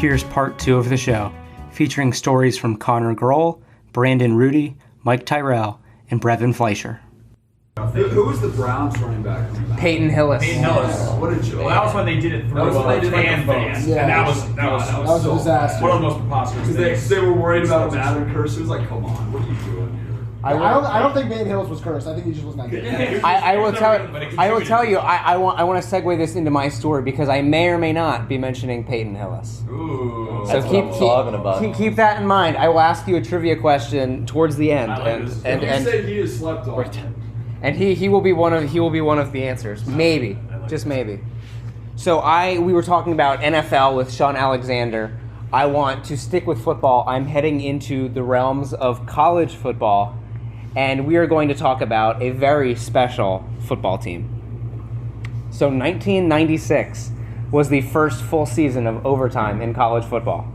here's part 2 of the show, featuring stories from Connor Groel, Brandon Rudy, Mike Tyrrell, and Brevin Fleischer. Who was the Browns running back? Peyton Hillis. What a joke. Well, that was when they did it through fan votes. Yeah, and that was a disaster. One of the most preposterous things. Because they were worried about a Madden curse. It was like, come on, what are you doing here? I don't think Peyton Hillis was cursed. I think he just was not good. I will tell you. I want to segue this into my story because I may or may not be mentioning Peyton Hillis. Ooh. So keep that in mind. I will ask you a trivia question towards the end, You say he is slept on. And he will be one of the answers. Maybe, just maybe. So we were talking about NFL with Sean Alexander. I want to stick with football. I'm heading into the realms of college football. And we are going to talk about a very special football team. So 1996 was the first full season of overtime in college football.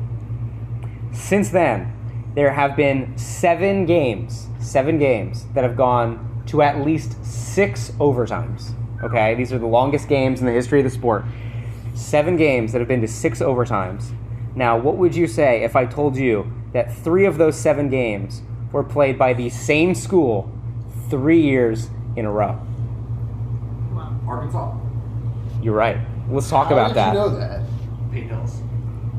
Since then, there have been 7 games that have gone to at least 6 overtimes. Okay, these are the longest games in the history of the sport. 7 games that have been to 6 overtimes. Now, what would you say if I told you that 3 of those 7 games were played by the same school 3 years in a row? Arkansas. You're right. Let's talk about that. How did you know that? Peyton Hillis.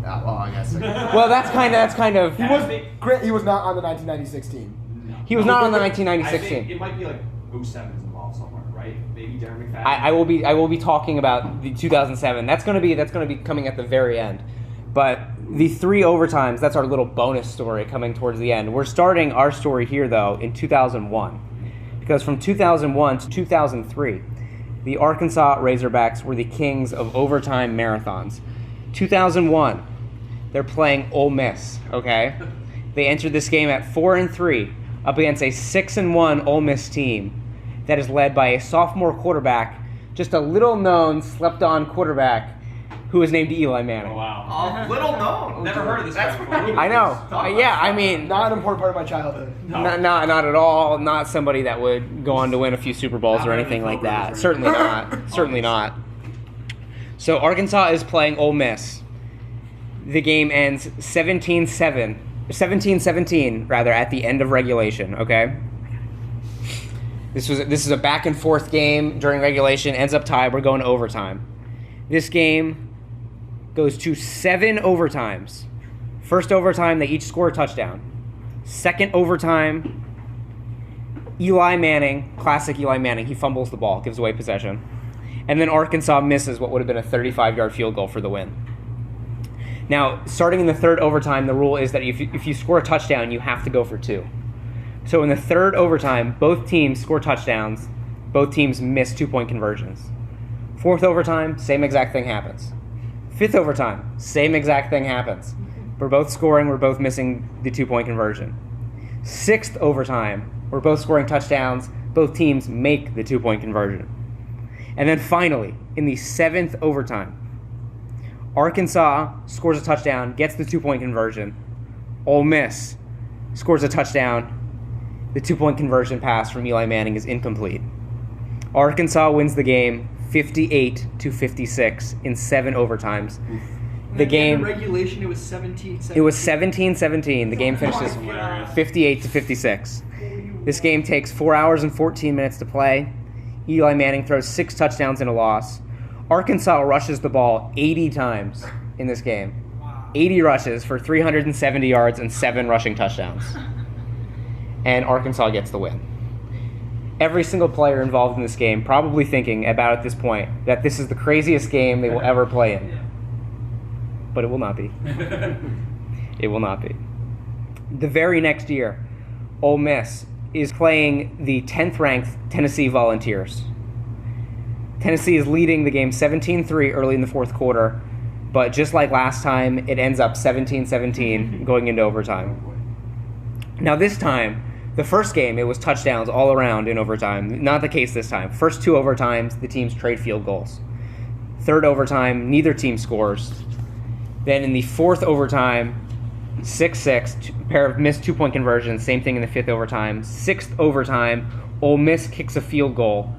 Well, I guess. Well, that's kind of. He was not on the 1996 team. No. He was not on the 1996 I think team. it might be like 07 is involved somewhere, right? Maybe Darren McFadden. I will be talking about the 2007. That's going to be coming at the very end. But the 3 overtimes, that's our little bonus story coming towards the end. We're starting our story here, though, in 2001. Because from 2001 to 2003, the Arkansas Razorbacks were the kings of overtime marathons. 2001, they're playing Ole Miss, okay? They entered this game at 4-3 up against a 6-1 Ole Miss team that is led by a sophomore quarterback, just a little-known, slept-on quarterback who is named Eli Manning. Oh, wow. Little known. Never heard of this guy before. I know. Yeah, I mean... Not an important part of my childhood. No. Not at all. Not somebody that would go on to win a few Super Bowls or anything like that. Certainly not. Certainly not. So Arkansas is playing Ole Miss. The game ends 17-17 rather, at the end of regulation, okay? This is a back and forth game during regulation, ends up tied. We're going to overtime. This game goes to 7 overtimes. First overtime, they each score a touchdown. Second overtime, Eli Manning, classic Eli Manning, he fumbles the ball, gives away possession. And then Arkansas misses what would have been a 35-yard field goal for the win. Now, starting in the third overtime, the rule is that if you score a touchdown, you have to go for 2. So in the third overtime, both teams score touchdowns. Both teams miss 2-point conversions. Fourth overtime, same exact thing happens. Fifth overtime, same exact thing happens. We're both scoring, we're both missing the 2-point conversion. Sixth overtime, we're both scoring touchdowns, both teams make the 2-point conversion. And then finally, in the 7th overtime, Arkansas scores a touchdown, gets the 2-point conversion. Ole Miss scores a touchdown. The 2-point conversion pass from Eli Manning is incomplete. Arkansas wins the game 58-56 in 7 overtimes. The game in regulation, it was 17-17. It was 17-17. The game finishes 58-56. This game takes 4 hours and 14 minutes to play. Eli Manning throws 6 touchdowns in a loss. Arkansas rushes the ball 80 times in this game. 80 rushes for 370 yards and 7 rushing touchdowns. And Arkansas gets the win. Every single player involved in this game probably thinking about at this point that this is the craziest game they will ever play in. But it will not be. It will not be. The very next year, Ole Miss is playing the 10th-ranked Tennessee Volunteers. Tennessee is leading the game 17-3 early in the fourth quarter, but just like last time, it ends up 17-17 going into overtime. Now this time, the first game, it was touchdowns all around in overtime. Not the case this time. First 2 overtimes, the teams trade field goals. Third overtime, neither team scores. Then in the 4th overtime, 6-6, pair of missed 2-point conversions. Same thing in the 5th overtime. 6th overtime, Ole Miss kicks a field goal.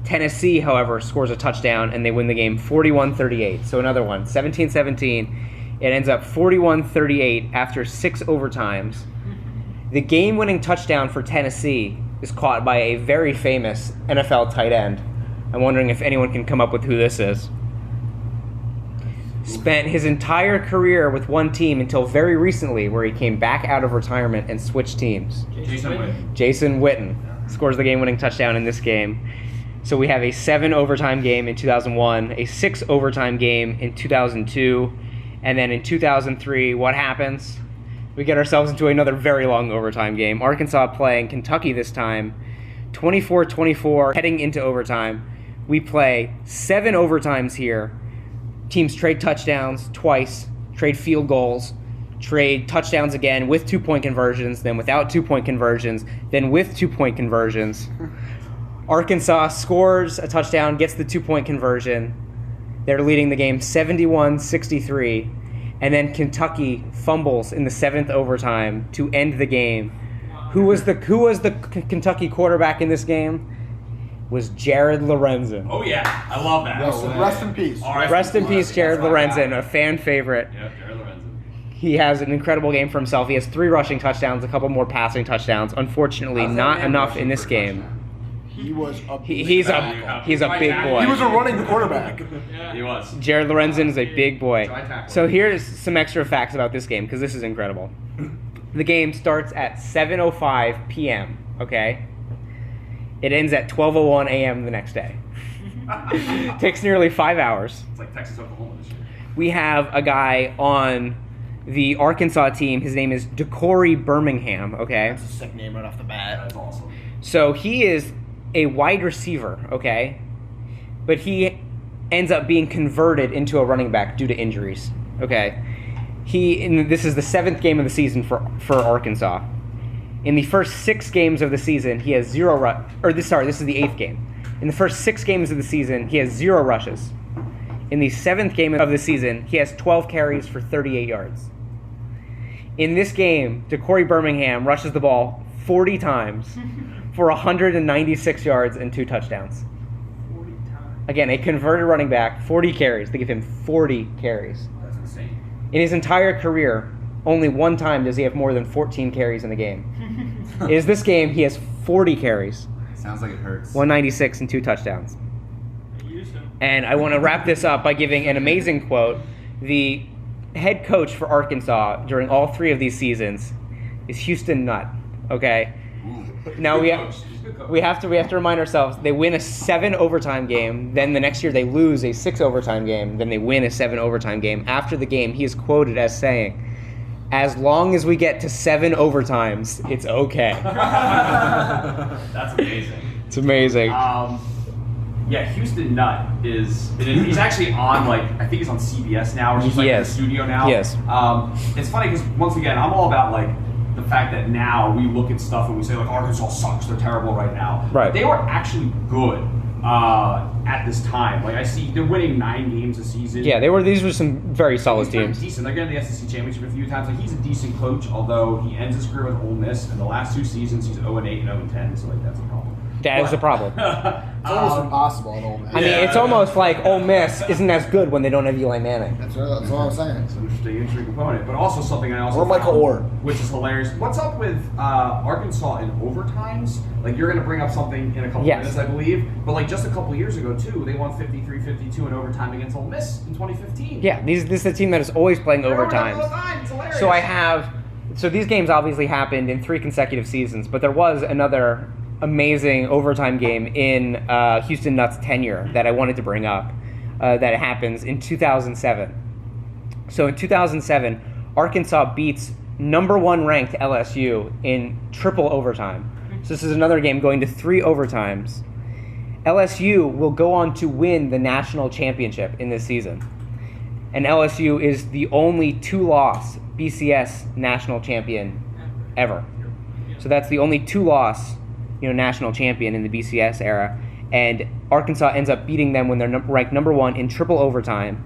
Tennessee, however, scores a touchdown, and they win the game 41-38. So another one, 17-17. It ends up 41-38 after 6 overtimes. The game-winning touchdown for Tennessee is caught by a very famous NFL tight end. I'm wondering if anyone can come up with who this is. Spent his entire career with one team until very recently, where he came back out of retirement and switched teams. Jason Witten scores the game-winning touchdown in this game. So we have a 7 overtime game in 2001, a 6 overtime game in 2002, and then in 2003, what happens? We get ourselves into another very long overtime game. Arkansas playing Kentucky this time, 24-24, heading into overtime. We play 7 overtimes here. Teams trade touchdowns twice, trade field goals, trade touchdowns again with 2-point conversions, then without 2-point conversions, then with 2-point conversions. Arkansas scores a touchdown, gets the 2-point conversion. They're leading the game 71-63. And then Kentucky fumbles in the 7th overtime to end the game. Who was the Kentucky quarterback in this game? Was Jared Lorenzen. Oh yeah, I love that. Rest in peace. Rest in peace, Jared Lorenzen, a fan favorite. Yep, Jared Lorenzen. He has an incredible game for himself. He has 3 rushing touchdowns, a couple more passing touchdowns. Unfortunately, not enough in this game. He was a He's a big boy. He was a running quarterback. He was. Jared Lorenzen is a big boy. Try tackling. So here's some extra facts about this game, because this is incredible. The game starts at 7:05 p.m., okay? It ends at 12:01 a.m. the next day. Takes nearly 5 hours. It's like Texas, Oklahoma this year. We have a guy on the Arkansas team. His name is Decory Birmingham, okay? That's a sick name right off the bat. That's awesome. So he is a wide receiver, okay? But he ends up being converted into a running back due to injuries, okay? This is the 7th game of the season for Arkansas. In the first 6 games of the season, he has this is the 8th game. In the first 6 games of the season, he has 0 rushes. In the 7th game of the season, he has 12 carries for 38 yards. In this game, Decory Birmingham rushes the ball 40 times for 196 yards and 2 touchdowns. 40 times. Again, a converted running back, 40 carries. They give him 40 carries. That's insane. In his entire career, only one time does he have more than 14 carries in the game. Is this game, he has 40 carries, Sounds like it hurts. 196 and 2 touchdowns. They used him. And I want to wrap this up by giving an amazing quote. The head coach for Arkansas during all 3 of these seasons is Houston Nutt, okay? Now we have to remind ourselves, they win a 7 overtime game, then the next year they lose a 6 overtime game, then they win a 7 overtime game. After the game, he is quoted as saying, "As long as we get to 7 overtimes, it's okay." That's amazing. It's amazing. Yeah, Houston Nutt he's actually on, like, I think he's on CBS now, or he's like in the studio now. Yes. It's funny because, once again, I'm all about, like, the fact that now we look at stuff and we say, like, Arkansas sucks, they're terrible right now. Right. They were actually good at this time. Like, I see they're winning 9 games a season. Yeah, these were some very solid He's pretty teams. decent. They're getting the SEC championship a few times. Like, he's a decent coach, although he ends his career with Ole Miss, and the last 2 seasons he's 0-8 and 0-10. So, like, that's a problem. That is a problem. It's almost impossible at Ole Miss. I mean, it's almost like Ole Miss isn't as good when they don't have Eli Manning. That's what I'm saying. It's an interesting component, but also something I also Or Michael found, Orr. which is hilarious. What's up with Arkansas in overtimes? Like, you're going to bring up something in a couple Yes. minutes, I believe. But, like, just a couple years ago, too, they won 53-52 in overtime against Ole Miss in 2015. Yeah, this is a team that is always playing They're overtime overtimes. all the time. It's hilarious. So these games obviously happened in 3 consecutive seasons, but there was another amazing overtime game in Houston Nutt's tenure that I wanted to bring up that happens in 2007. So in 2007, Arkansas beats number 1 ranked LSU in triple overtime. So this is another game going to 3 overtimes. LSU will go on to win the national championship in this season. And LSU is the only 2-loss BCS national champion ever. So that's the only 2-loss national champion in the BCS era, and Arkansas ends up beating them when they're ranked number 1 in triple overtime.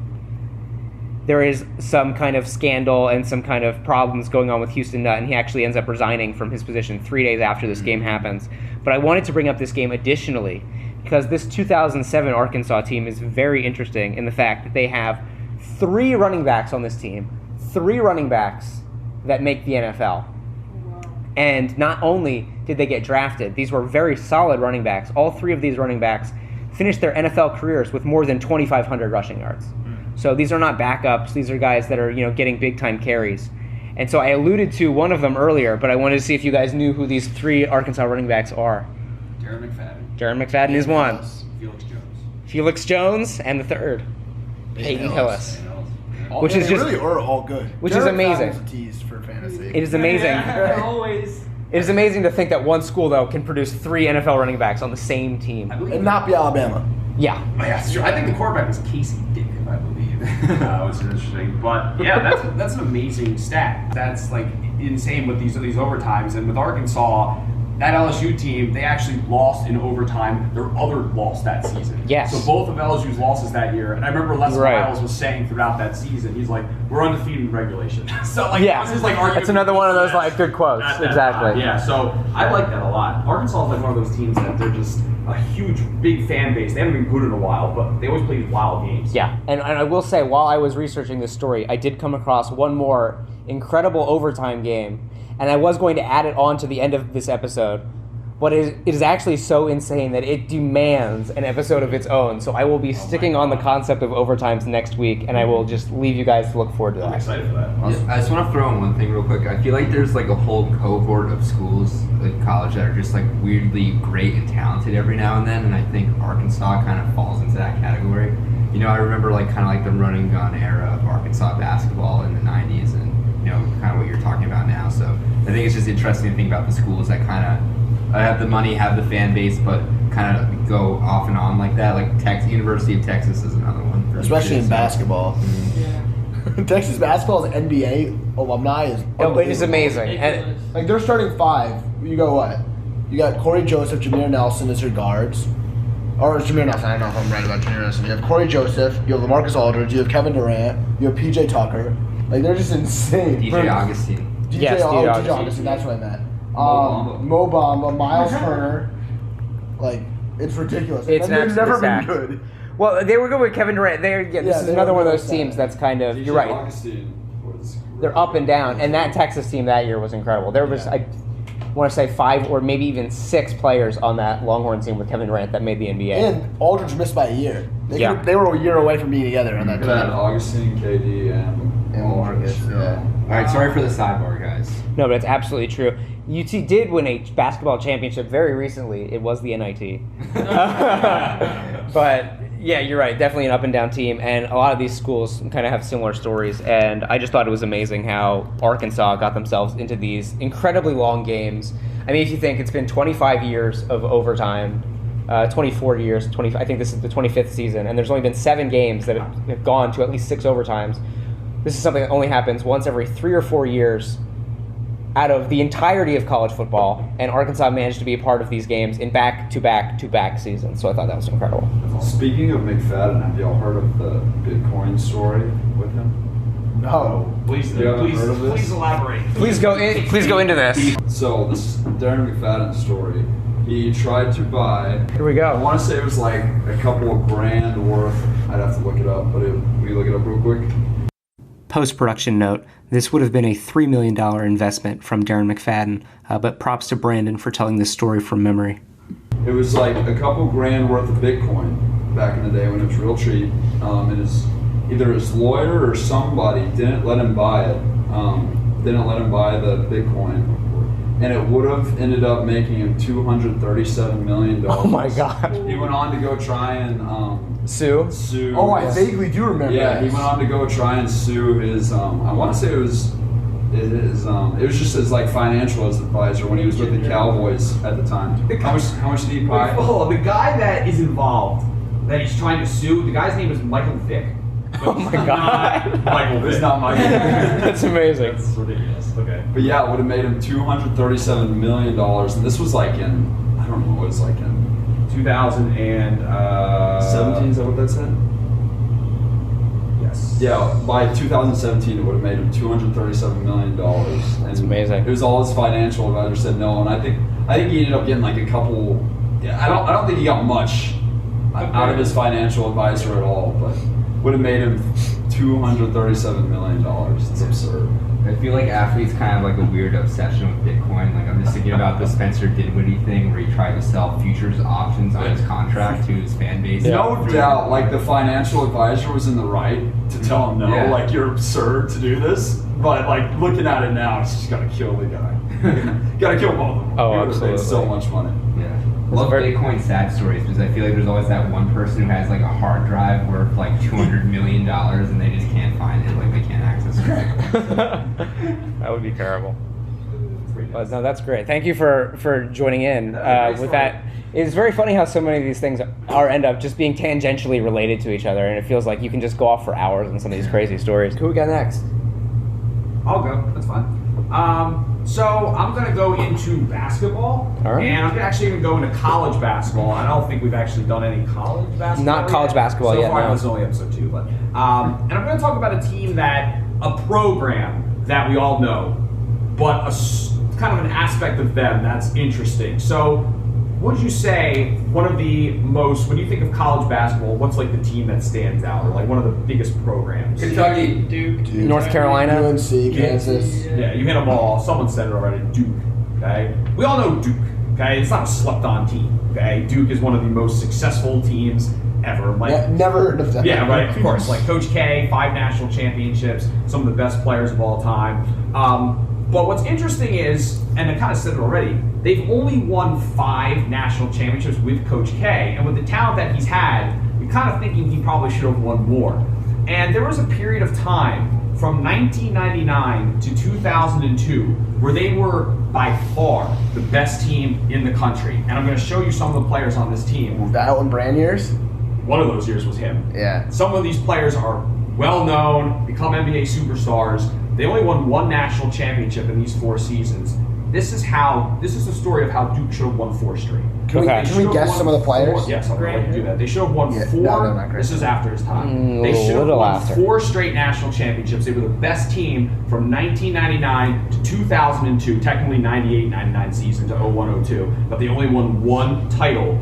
There is some kind of scandal and some kind of problems going on with Houston Nutt, and he actually ends up resigning from his position 3 days after this game happens. But I wanted to bring up this game additionally because this 2007 Arkansas team is very interesting in the fact that they have 3 running backs on this team 3 running backs that make the NFL. And not only did they get drafted, these were very solid running backs. All 3 of these running backs finished their NFL careers with more than 2,500 rushing yards. So these are not backups. These are guys that are, getting big-time carries. And so I alluded to one of them earlier, but I wanted to see if you guys knew who these 3 Arkansas running backs are. Darren McFadden. Darren McFadden is one. Felix Jones. Felix Jones, and the third, Peyton Hillis. Which They is just really are all good. which is Derek amazing. Fowler's a tease for fantasy. It is amazing. Yeah, always. It is amazing to think that one school, though, can produce 3 NFL running backs on the same team. I believe And not be Alabama. Yeah. Oh, yeah, it's true. I think the quarterback was Casey Dick, I believe. Which is interesting. But yeah, that's an amazing stat. That's like insane with these overtimes. And with Arkansas, that LSU team, they actually lost in overtime their other loss that season. Yes. So both of LSU's losses that year, and I remember Les Right. Miles was saying throughout that season, he's like, we're undefeated in regulation. So like, Yeah. this is like argument That's another one of those, between like, good quotes. at that Exactly. time. Yeah, so I like that a lot. Arkansas is like one of those teams that they're just a huge, big fan base. They haven't been good in a while, but they always play these wild games. Yeah. And I will say, while I was researching this story, I did come across one more incredible overtime game, and I was going to add it on to the end of this episode. But it is actually so insane that it demands an episode of its own. So I will be sticking on the concept of overtimes next week, and I will just leave you guys to look forward to I'm that. excited for that. I just want to throw in one thing real quick. I feel like there's like a whole cohort of schools, like college, that are just like weirdly great and talented every now and then, and I think Arkansas kind of falls into that category. I remember like kind of like the run and gun era of Arkansas basketball in the 90s, and kind of what you're talking about now. So I think it's just interesting to think about the schools that kind of have the money, have the fan base, but kind of go off and on like that. Like University of Texas is another one. Especially in basketball. Yeah. Texas basketball's NBA alumni is It is unbelievable. amazing. And Ridiculous. Like they're starting 5. You go what? You got Corey Joseph, Jameer Nelson as your guards. Or Jameer Nelson, I don't know if I'm right about Jameer Nelson. You have Corey Joseph, you have LaMarcus Aldridge, you have Kevin Durant, you have PJ Tucker. Like they're just insane. DJ Augustine. Yes, DJ Augustine, that's what I meant. Mo Bamba, Miles Turner. Like, it's ridiculous. It's And they've absolutely never been stacked. good. well, they were good with Kevin Durant. This Yeah, is they another were one of really those teams stacked. that's kind of, you're right. Augustine was They're up and down, and that Texas team that year was incredible. There was, I want to say, 5 or maybe even 6 players on that Longhorn team with Kevin Durant that made the NBA. And Aldridge missed by a year. They were a year away from being together on that Look at that, team. Augustine, KD, and Marcus, yeah. All right, sorry for the sidebar, guys. No, but it's absolutely true. UT did win a basketball championship very recently. It was the NIT. But yeah, you're right. Definitely an up and down team, and a lot of these schools kind of have similar stories. And I just thought it was amazing how Arkansas got themselves into these incredibly long games. I mean, if you think it's been 25 years of overtime, 24 years, I think this is the 25th season, and there's only been 7 games that have gone to at least 6 overtimes. This is something that only happens once every 3 or 4 years out of the entirety of college football, and Arkansas managed to be a part of these games in back-to-back seasons. So I thought that was incredible. Speaking of McFadden, have y'all heard of the Bitcoin story with him? No. Please, You haven't heard of this? please elaborate. Please go into this. So this is Darren McFadden's story. He tried to buy. Here we I go. want to say it was like a couple of grand worth. I'd have to look it up, but will you look it up real quick? Post-production note, this would have been a $3 million investment from Darren McFadden, but props to Brandon for telling this story from memory. It was like a couple grand worth of Bitcoin back in the day when it was real cheap. And either his lawyer or somebody didn't let him buy it. Didn't let him buy the Bitcoin. And it would have ended up making him $237 million. Oh my God. He went on to go try and Sue? sue. Oh, I vaguely do remember Yeah, he this. went on to go try and sue his. I want to say it was just his like financial advisor when he was with the Cowboys at the time. How much did he buy? Oh, the guy that is involved, that he's trying to sue, the guy's name is Michael Vick. Oh my God. Michael Vick. It's not Michael. That's amazing. That's ridiculous. Okay. But yeah, it would have made him $237 million, and this was like in, I don't know what it was like in 2017. 17. Is that what that said? Yes. Yeah, by 2017, it would have made him $237 million. That's amazing. It was all his financial advisor said no, and I think he ended up getting like a couple. Yeah, I don't think he got much out of his financial advisor at all, but would have made him $237 million. It's absurd. I feel like athletes kind of like a weird obsession with Bitcoin. Like I'm just thinking about the Spencer Dinwiddie thing where he tried to sell futures options on his contract to his fan base. No doubt, like the financial advisor was in the right to tell him no, like you're absurd to do this. But like looking at it now, it's just gotta kill the guy. Gotta kill both of them. Oh, He would've made absolutely. so much money. Yeah. Love Bitcoin sad stories because I feel like there's always that one person who has like a hard drive worth like $200 million and they just can't find it, like they can't access it. That would be terrible. But no, that's great. Thank you for joining in with that. It's very funny how so many of these things end up just being tangentially related to each other, and it feels like you can just go off for hours on some of these crazy stories. Who we got next? I'll go. That's fine. So I'm going to go into basketball, All right. and I'm actually going to go into college basketball. I don't think we've actually done any college basketball. Not college yet. basketball so yet, far, no. This is only episode 2, but and I'm going to talk about a program that we all know, but kind of an aspect of them that's interesting. So, would you say one of the most, when you think of college basketball, what's like the team that stands out, or like one of the biggest programs? Kentucky. Duke. North Carolina. UNC, Kansas. Yeah, you hit them all. Someone said it already. Duke. Okay, we all know Duke. Okay, it's not a slept-on team. Okay, Duke is one of the most successful teams ever. Like, Never heard of them. yeah, right. Of course, like Coach K, 5 national championships, some of the best players of all time. But what's interesting is, and I kind of said it already, they've only won 5 national championships with Coach K, and with the talent that he's had, you're kind of thinking he probably should have won more. And there was a period of time from 1999 to 2002 where they were by far the best team in the country. And I'm going to show you some of the players on this team. The Elton Brand years? One of those years was him. Yeah. Some of these players are well known, become NBA superstars. They only won 1 national championship in these 4 seasons. This is the story of how Duke should have won 4 straight. Can Okay. we guess some of the players? Yes, I'm going to do that. They should have won Yeah, 4. no, they're not great. This is after his time. A They should have little won after. 4 straight national championships. They were the best team from 1999 to 2002, technically 98-99 season to 01-02, but they only won 1 title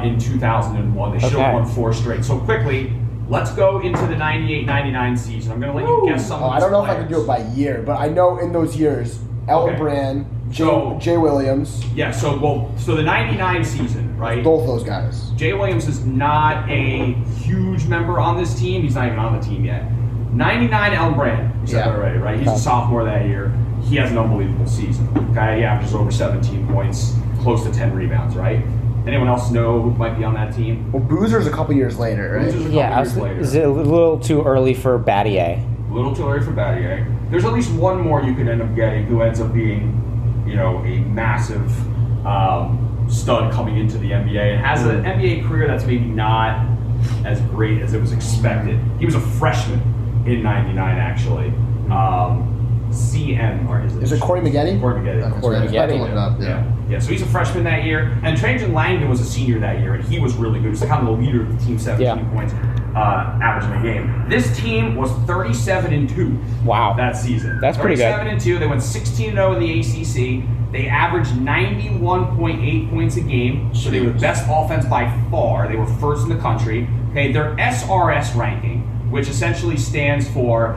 in 2001. They should Okay. have won 4 straight. So quickly, let's go into the 98-99 season. I'm going to let you guess some of I these don't know if I players. can do it by year, but I know in those years, Elton Okay. Brand, So- Jay Williams, Yeah, so the 99 season, right? both those guys. Jay Williams is not a huge member on this team. He's not even on the team yet. 99 Elton Brand, you said Yeah. that already, right? He's Okay. a sophomore that year. He has an unbelievable season. Okay, he averages over 17 points, close to 10 rebounds, right? Anyone else know who might be on that team? Well, Boozer's a couple years later, right? Boozer's a couple Yeah, years later. is it a little too early for Battier? A little too early for Battier. There's at least one more you could end up getting who ends up being, a massive stud coming into the NBA and has an NBA career that's maybe not as great as it was expected. He was a freshman in '99, actually. CM, or Is it Corey Maggette? Corey Maggette. Okay, Corey so I Maggette, can look it up, Yeah. So he's a freshman that year, and Trajan Langdon was a senior that year, and he was really good. He was kind of the leader of the team, 17 points averaging a game. This team was 37-2. Wow. That season. That's pretty good. 37-2. They went 16-0 in the ACC. They averaged 91.8 points a game, so they were the best offense by far. They were first in the country. Okay, their SRS ranking, which essentially stands for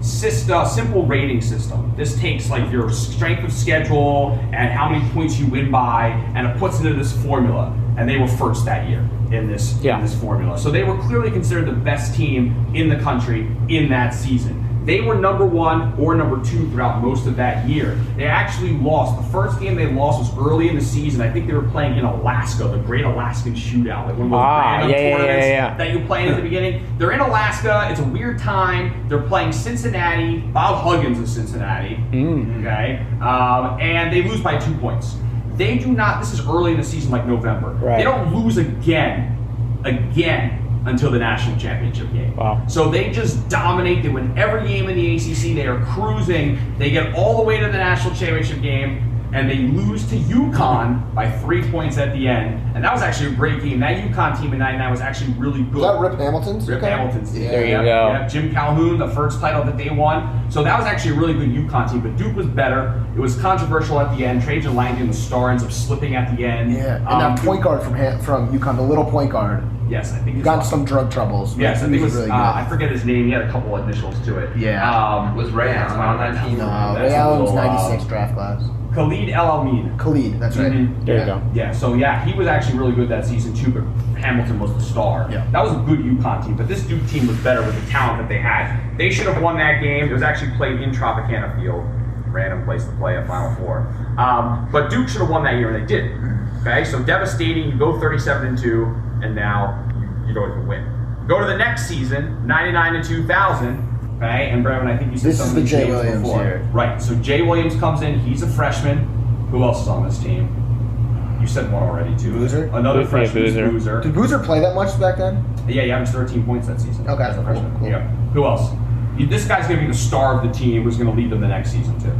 simple rating system. This takes like your strength of schedule and how many points you win by, and it puts it into this formula. And they were first that year in this formula. So they were clearly considered the best team in the country in that season. They were number 1 or number 2 throughout most of that year. They actually lost. The first game they lost was early in the season. I think they were playing in Alaska, the Great Alaskan Shootout, like one of those random tournaments that you play in the beginning. They're in Alaska. It's a weird time. They're playing Cincinnati. Bob Huggins of Cincinnati. Okay, and they lose by 2 points. They do not. This is early in the season, like November. Right. They don't lose again until the national championship game. Wow. So they just dominate. They win every game in the ACC. They are cruising. They get all the way to the national championship game, and they lose to UConn by 3 points at the end. And that was actually a great game. That UConn team in '99 was actually really good. Was that Rip Hamilton's? Rip Hamilton's team. Yeah. There you go. Yeah, Jim Calhoun, the first title that they won. So that was actually a really good UConn team, but Duke was better. It was controversial at the end. Trajan Langdon, the star, ends up slipping at the end. Yeah, and that point guard from UConn, the little point guard, Yes, I think got into some drug troubles. Yes, I think it was. really good. I forget his name. He had a couple of initials to it. Yeah. Was Ray Allen on that team? No, That's Ray a Allen's little, 96 draft class. Khalid El Amin. Khalid, that's right. Mhm. There you go. Yeah, so yeah, he was actually really good that season too, but Hamilton was the star. Yeah. That was a good UConn team, but this Duke team was better with the talent that they had. They should have won that game. It was actually played in Tropicana Field. Random place to play a Final Four. But Duke should have won that year, and they did. Okay, so devastating. You go 37-2, and now you don't even win. Go to the next season, 99 to 2000. Okay, and Brevin, I think you said This some is of the these Jay names Williams before. year. Right. So Jay Williams comes in. He's a freshman. Who else is on this team? You said one already too. Boozer? Another Yeah, freshman is Boozer. Boozer. Did Boozer play that much back then? Yeah, he averaged 13 points that season. Okay, as a cool, freshman. cool. Yeah. Who else? This guy's going to be the star of the team who's going to lead them the next season too.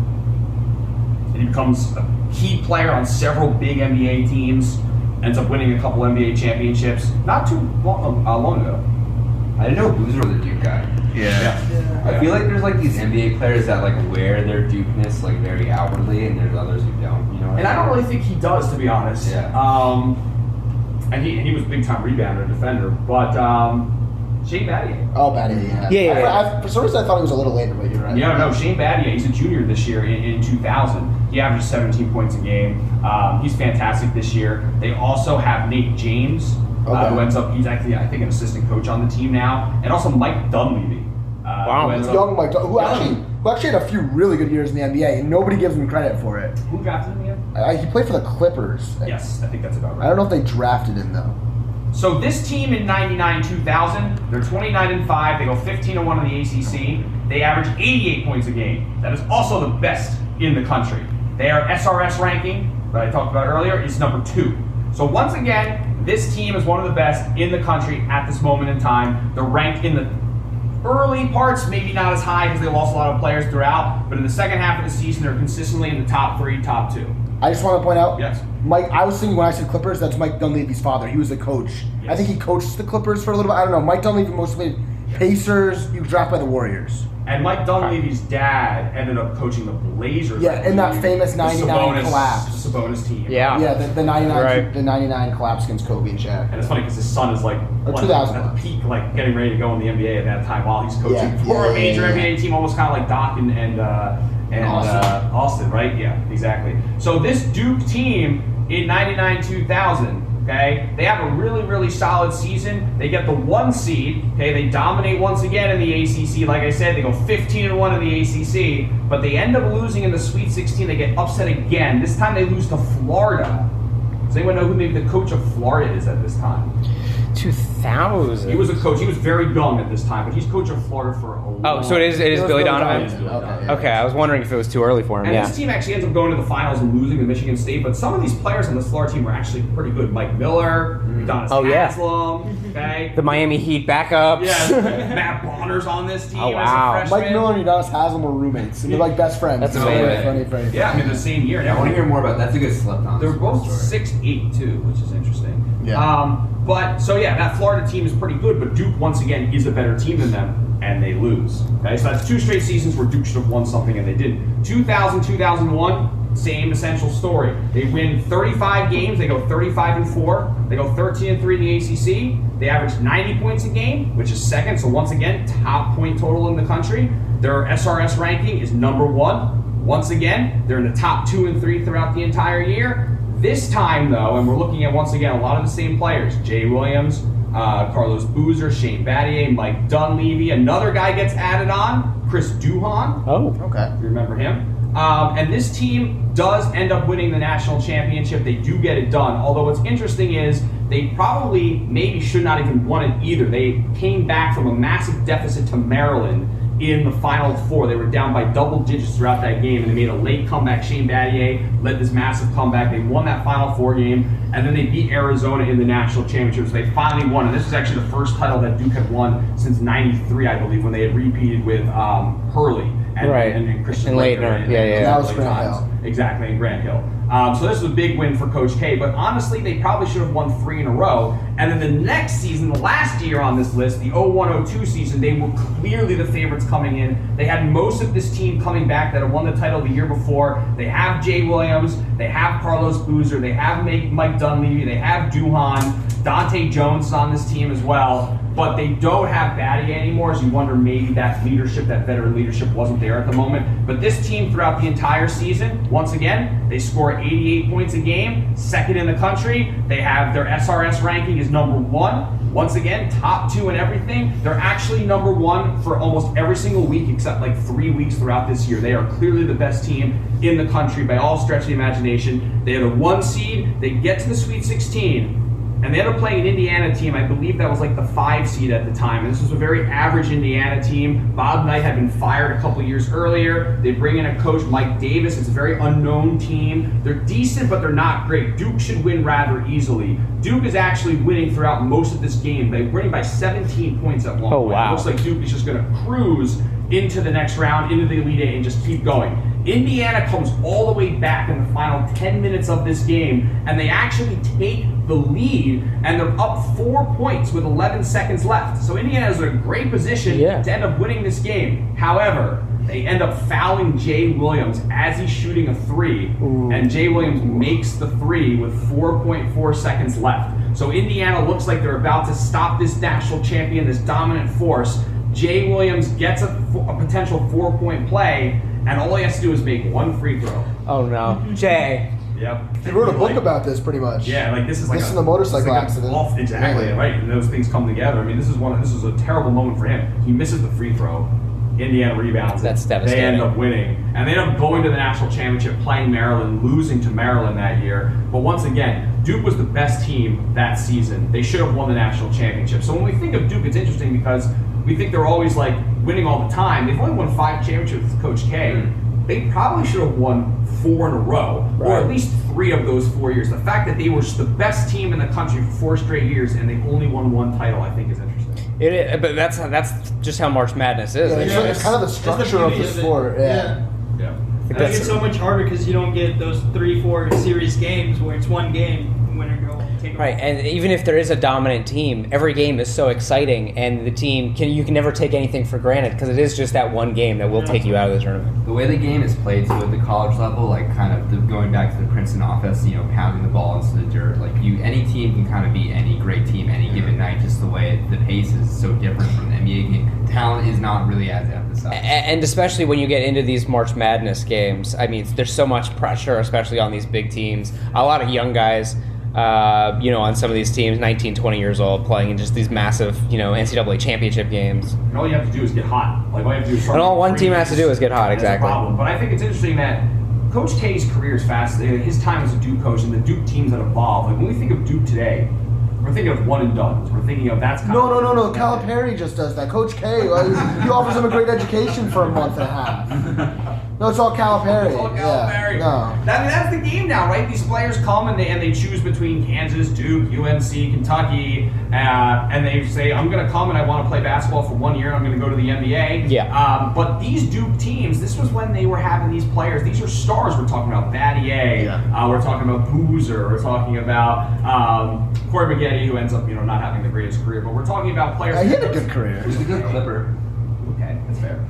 And he becomes a key player on several big NBA teams. Ends up winning a couple NBA championships not too long ago. I didn't know Boozer was a Duke guy. Yeah. I feel like there's like these NBA players that like wear their Dukeness like very outwardly, and there's others who don't. You know. What And I don't really think he does, to be honest. Yeah. And he was a big time rebounder, defender, but Shane Battier. Oh, Battier, yeah. Yeah. For some reason, I thought he was a little later, but you're right. Yeah, no, Shane Battier, he's a junior this year in 2000. He averages 17 points a game. He's fantastic this year. They also have Nate James, who ends up, he's actually, I think, an assistant coach on the team now, and also Mike Dunleavy. Wow. who ends up- Young Mike, who actually had a few really good years in the NBA, and nobody gives him credit for it. Who drafted him again? He played for the Clippers. Yes, I think that's about I right. don't know if they drafted him though. So this team in 99-2000, they're 29-5. They go 15-1 in the ACC. They average 88 points a game. That is also the best in the country. Their SRS ranking that I talked about earlier is number 2. So once again, this team is one of the best in the country at this moment in time. They're ranked in the early parts, maybe not as high because they lost a lot of players throughout, but in the second half of the season, they're consistently in the top 3, top 2. I just want to point out, Yes. Mike. I was thinking when I said Clippers, that's Mike Dunleavy's father. He was the coach. I Yes. think he coached the Clippers for a little bit. I don't know. Mike Dunleavy mostly played Pacers. He was drafted by the Warriors. And Mike Dunleavy's dad ended up coaching the Blazers. Yeah, in that famous The 99 collapse. The Sabonis team. Yeah. Yeah, the 99 Right. the 99 collapse against Kobe and Shaq. And it's funny because his son is like Or one 2000. at the peak, like getting ready to go in the NBA at that time while he's coaching Yeah, for yeah, a major yeah, yeah. NBA team, almost kind of like Doc and Austin, right? Yeah, exactly. So this Duke team in 99-2000, okay, they have a really, really solid season. They get the 1 seed, okay, they dominate once again in the ACC. Like I said, they go 15-1 in the ACC, but they end up losing in the Sweet 16. They get upset again. This time they lose to Florida. Does anyone know who maybe the coach of Florida is at this time? 2000. He was a coach. He was very young at this time, but he's coach of Florida for a long Oh, so it is Billy Donovan? It is Billy Donovan. Okay, I was wondering if it was too early for him. And Yeah. this team actually ends up going to the finals and losing to Michigan State, but some of these players on this Florida team were actually pretty good. Mike Miller, Udonis Oh, yeah. Haslam, okay? The Miami Heat backups. Yeah, Matt Bonner's on this team Oh, wow. as a freshman. Mike Miller and Udonis Haslam were roommates, and they're like best friends. That's So amazing. funny. Yeah, I mean, the same year. I want to hear more about. That's a good slept on. They're both story. 6'8" too, which is interesting. Yeah. But so yeah, that Florida team is pretty good, but Duke once again is a better team than them, and they lose. Okay, so that's 2 straight seasons where Duke should have won something and they didn't. 2000, 2001, same essential story. They win 35 games. They go 35-4. They go 13-3 in the ACC. They average 90 points a game, which is second. So once again, top point total in the country. Their SRS ranking is number 1. Once again, they're in the top 2 and 3 throughout the entire year. This time, though, and we're looking at, once again, a lot of the same players. Jay Williams, Carlos Boozer, Shane Battier, Mike Dunleavy. Another guy gets added on, Chris Duhon. Oh. Okay. If you remember him. And this team does end up winning the national championship. They do get it done. Although what's interesting is they probably maybe should not even won it either. They came back from a massive deficit to Maryland in the Final Four. They were down by double digits throughout that game, and they made a late comeback. Shane Battier led this massive comeback. They won that Final Four game, and then they beat Arizona in the national championship. So they finally won, and this was actually the first title that Duke had won since '93, I believe, when they had repeated with Hurley and Christian And Laettner. Laettner, and yeah. That was Blake Grant Times. Hill. Exactly, and Grant Hill. So this was a big win for Coach K, but honestly, they probably should have won 3 in a row. And then the next season, the last year on this list, the 01-02 season, they were clearly the favorites coming in. They had most of this team coming back that had won the title the year before. They have Jay Williams, they have Carlos Boozer, they have Mike Dunleavy, they have Duhan, Dante Jones is on this team as well. But they don't have Battier anymore, so you wonder maybe that leadership, that veteran leadership wasn't there at the moment. But this team throughout the entire season, once again, they score 88 points a game, second in the country. They have their SRS ranking is number 1. Once again, top 2 in everything. They're actually number 1 for almost every single week except like 3 weeks throughout this year. They are clearly the best team in the country by all stretch of the imagination. They are the 1 seed. They get to the Sweet 16. And they ended up playing an Indiana team, I believe that was like the 5 seed at the time. And this was a very average Indiana team. Bob Knight had been fired a couple years earlier. They bring in a coach, Mike Davis. It's a very unknown team. They're decent, but they're not great. Duke should win rather easily. Duke is actually winning throughout most of this game. They're winning by 17 points at one point. wow. It looks like Duke is just going to cruise into the next round, into the Elite Eight, and just keep going. Indiana comes all the way back in the final 10 minutes of this game, and they actually take the lead, and they're up 4 points with 11 seconds left. So Indiana is in a great position to end up winning this game. However, they end up fouling Jay Williams as he's shooting a 3, and Jay Williams makes the 3 with 4.4 seconds left. So Indiana looks like they're about to stop this national champion, this dominant force. Jay Williams gets a potential 4-point play, and all he has to do is make 1 free throw. Oh no, Jay. Yep. He wrote a book about this pretty much. Yeah, like this is like This is a motorcycle accident. Exactly, Yeah. right. And those things come together. I mean, this is a terrible moment for him. He misses the free throw. Indiana rebounds. That's it. devastating. They end up winning, and they end up going to the national championship, playing Maryland, losing to Maryland that year. But once again, Duke was the best team that season. They should have won the national championship. So when we think of Duke, it's interesting because we think they're always like winning all the time. They've only won 5 championships with Coach K. They probably should have won 4 in a row, or at least 3 of those 4 years. The fact that they were the best team in the country for 4 straight years and they only won 1 title, I think, is interesting. But that's just how March Madness is. Yeah, it's kind of the structure of the sport. Yeah. Yeah. I think it's so much harder because you don't get those 3-4 series games where it's one game, winner go, take it. Right, and even if there is a dominant team, every game is so exciting, and the team you can never take anything for granted because it is just that one game that will take you out of the tournament. The way the game is played too at the college level, like kind of going back to the Princeton offense, pounding the ball into the dirt, like any team can kind of beat any great team any given night. Just the way the pace is so different from the NBA game. Talent is not really as emphasized. And especially when you get into these March Madness games, I mean, there's so much pressure, especially on these big teams. A lot of young guys, on some of these teams, 19, 20 years old, playing in just these massive, NCAA championship games. And all you have to do is get hot. Like all you have to do is start. And all one with team threes. has to do is get hot, That's exactly. a problem. But I think it's interesting that Coach K's career is fascinating. His time as a Duke coach and the Duke teams that evolve. Like when we think of Duke today, we're thinking of one and dones. We're thinking of that's kind No. of Calipari just does that. Coach K, he offers him a great education for a month and a half. No, it's all Calipari. It's all Calipari. Yeah, no. That's the game now, right? These players come and they choose between Kansas, Duke, UNC, Kentucky, and they say, I'm going to come and I want to play basketball for 1 year and I'm going to go to the NBA. Yeah. But these Duke teams, this was when they were having these players. These are stars. We're talking about Battier. Yeah. We're talking about Boozer. We're talking about Corey Maggette, who ends up not having the greatest career. But we're talking about players. He had a good career. Who's a good Clipper? Okay, that's fair.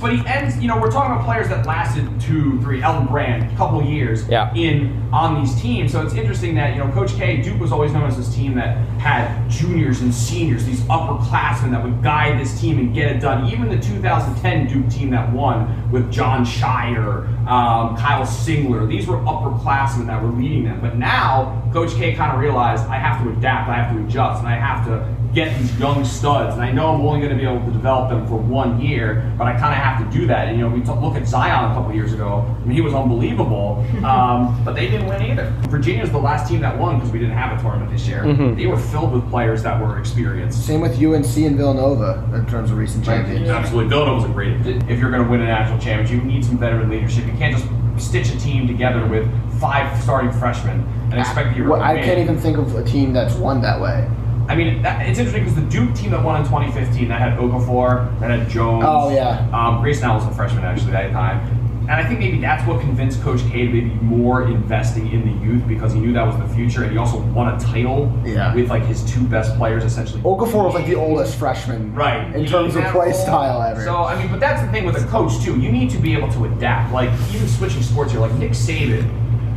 But he ends, we're talking about players that lasted 2, 3, Elton Brand, a couple years on these teams. So it's interesting that, Coach K, Duke was always known as this team that had juniors and seniors, these upperclassmen that would guide this team and get it done. Even the 2010 Duke team that won with John Shire, Kyle Singler, these were upperclassmen that were leading them. But now, Coach K kind of realized, I have to adapt, I have to adjust, and I have to get these young studs, and I know I'm only going to be able to develop them for 1 year, but I kind of have to do that. And we look at Zion a couple years ago. I mean, he was unbelievable, but they didn't win either. Virginia's the last team that won because we didn't have a tournament this year. They were filled with players that were experienced. Same with UNC and Villanova in terms of recent champions. Absolutely, Villanova's a great. If you're going to win a national championship, you need some veteran leadership. You can't just stitch a team together with 5 starting freshmen and expect that you're. I can't even think of a team that's won that way. I mean, it's interesting because the Duke team that won in 2015, that had Okafor, that had Jones. Oh, yeah. Grayson Allen was a freshman, actually, that time. And I think maybe that's what convinced Coach K to be more investing in the youth because he knew that was the future, and he also won a title with like his two best players essentially. Okafor was like the oldest freshman, right? In terms of play style ever. So I mean, but that's the thing with a coach too. You need to be able to adapt. Like even switching sports here, like Nick Saban.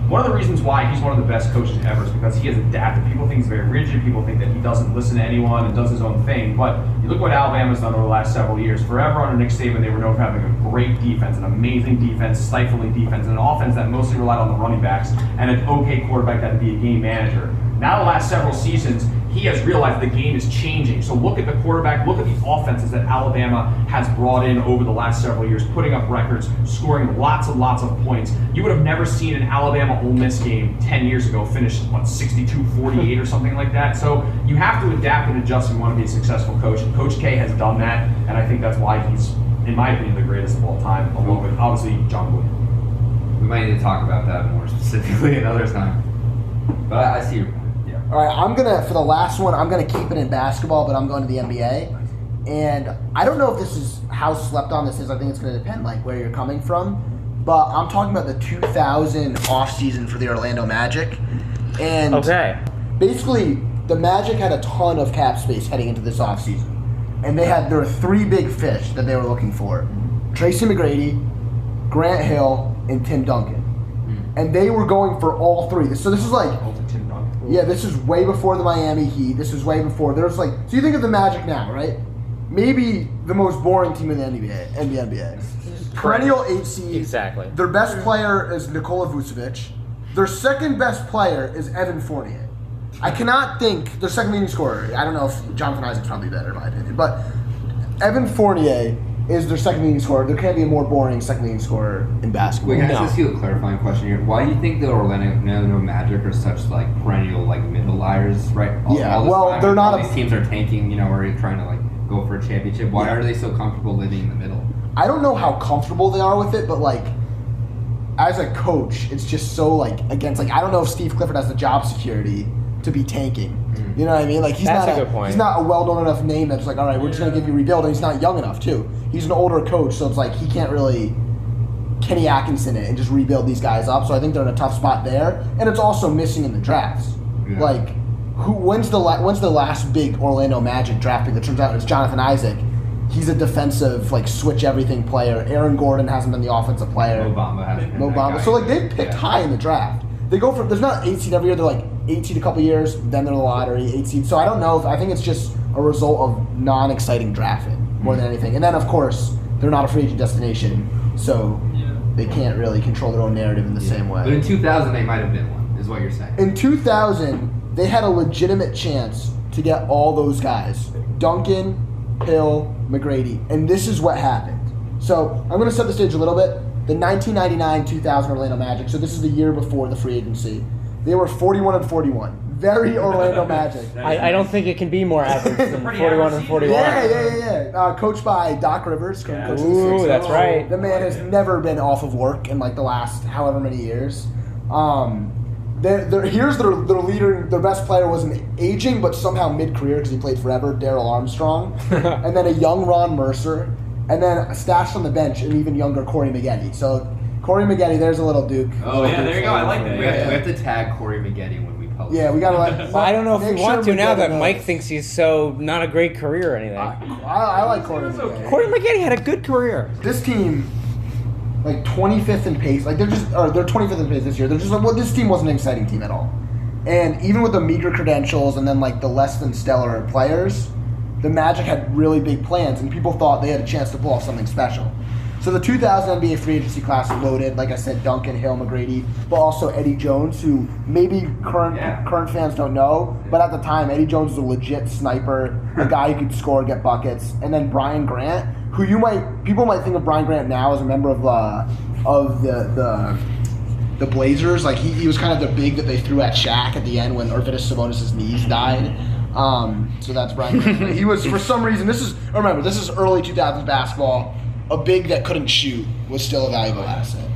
One of the reasons why he's one of the best coaches ever is because he has adapted. People think he's very rigid. People think that he doesn't listen to anyone and does his own thing. But you look what Alabama's done over the last several years. Forever under Nick Saban, they were known for having a great defense, an amazing defense, stifling defense, and an offense that mostly relied on the running backs, and an okay quarterback that would be a game manager. Now the last several seasons, he has realized the game is changing. So look at the quarterback, look at the offenses that Alabama has brought in over the last several years, putting up records, scoring lots and lots of points. You would have never seen an Alabama-Ole Miss game 10 years ago finish, 62-48 or something like that. So you have to adapt and adjust if you want to be a successful coach. And Coach K has done that, and I think that's why he's, in my opinion, the greatest of all time, along with, obviously, John Wooden. We might need to talk about that more specifically another time. But I see your point. All right, for the last one, I'm going to keep it in basketball, but I'm going to the NBA. And I don't know if this is how slept on this is. I think it's going to depend like where you're coming from. But I'm talking about the 2000 offseason for the Orlando Magic. And basically, the Magic had a ton of cap space heading into this offseason. And there were three big fish that they were looking for. Tracy McGrady, Grant Hill, and Tim Duncan. And they were going for all three. So this is like... Yeah, this is way before the Miami Heat. This is way before. There's like, so you think of the Magic now, right? Maybe the most boring team in the NBA. Perennial 8 seed. Exactly. Their best player is Nikola Vucevic. Their second best player is Evan Fournier. I cannot think, their second leading scorer, I don't know if Jonathan Isaac's probably better in my opinion, but Evan Fournier is their second leading scorer. There can't be a more boring second leading scorer in basketball. Wait, can I ask you a clarifying question here? Why do you think the Orlando Magic are such like perennial like middle liars, right? All Well, they're not. These teams are tanking, or trying to like go for a championship. Why are they so comfortable living in the middle? I don't know how comfortable they are with it, but like as a coach, it's just so like against like I don't know if Steve Clifford has the job security to be tanking. You know what I mean? Like That's a good point. He's not a well-known enough name that's like, all right, we're just gonna give you rebuild, and he's not young enough too. He's an older coach, so it's like he can't really Kenny Atkinson it and just rebuild these guys up. So I think they're in a tough spot there, and it's also missing in the drafts. Yeah. Like, when's the last big Orlando Magic draft pick that turns out it's Jonathan Isaac? He's a defensive, like, switch everything player. Aaron Gordon hasn't been the offensive player. Mo Bamba hasn't been that guy. So like they've picked high in the draft. They go for there's not 8 seed every year. They're like 8 seed a couple years, then they're the lottery 8 seed. So I don't know. I think it's just a result of non-exciting drafting more than anything. And then of course they're not a free agent destination, so they can't really control their own narrative in the same way. But in 2000 they might have been one, is what you're saying. In 2000, they had a legitimate chance to get all those guys: Duncan, Hill, McGrady, and this is what happened. So I'm going to set the stage a little bit. The 1999-2000 Orlando Magic, so this is the year before the free agency. They were 41-41. Very Orlando Magic. I don't think it can be more average than 41-41. Yeah. Coached by Doc Rivers. Yeah. Ooh, that's right. The man has never been off of work in like the last however many years. Here's their leader. Their best player was an aging but somehow mid-career because he played forever, Darrell Armstrong, and then a young Ron Mercer, and then stashed on the bench an even younger Corey Maggette. So Corey Maggette, there's a little Duke. Oh yeah, there you go. I like that. We have to tag Corey Maggette when we post. Yeah, we gotta let. I don't know if we want to now that knows. Mike thinks he's so not a great career or anything. I like Corey Maggette. Corey Maggette had a good career. This team, like 25th in pace, like they're 25th in pace this year. They're just like, well, this team wasn't an exciting team at all. And even with the meager credentials and then like the less than stellar players, the Magic had really big plans, and people thought they had a chance to pull off something special. So the 2000 NBA free agency class loaded, like I said, Duncan, Hill, McGrady, but also Eddie Jones, who maybe current fans don't know, but at the time, Eddie Jones was a legit sniper, a guy who could score, get buckets, and then Brian Grant, who people might think of Brian Grant now as a member of the Blazers. Like he was kind of the big that they threw at Shaq at the end when Arvydas Sabonis' knees died. So that's Brian Grant. He was, for some reason, this is early 2000s basketball. A big that couldn't shoot was still a valuable asset.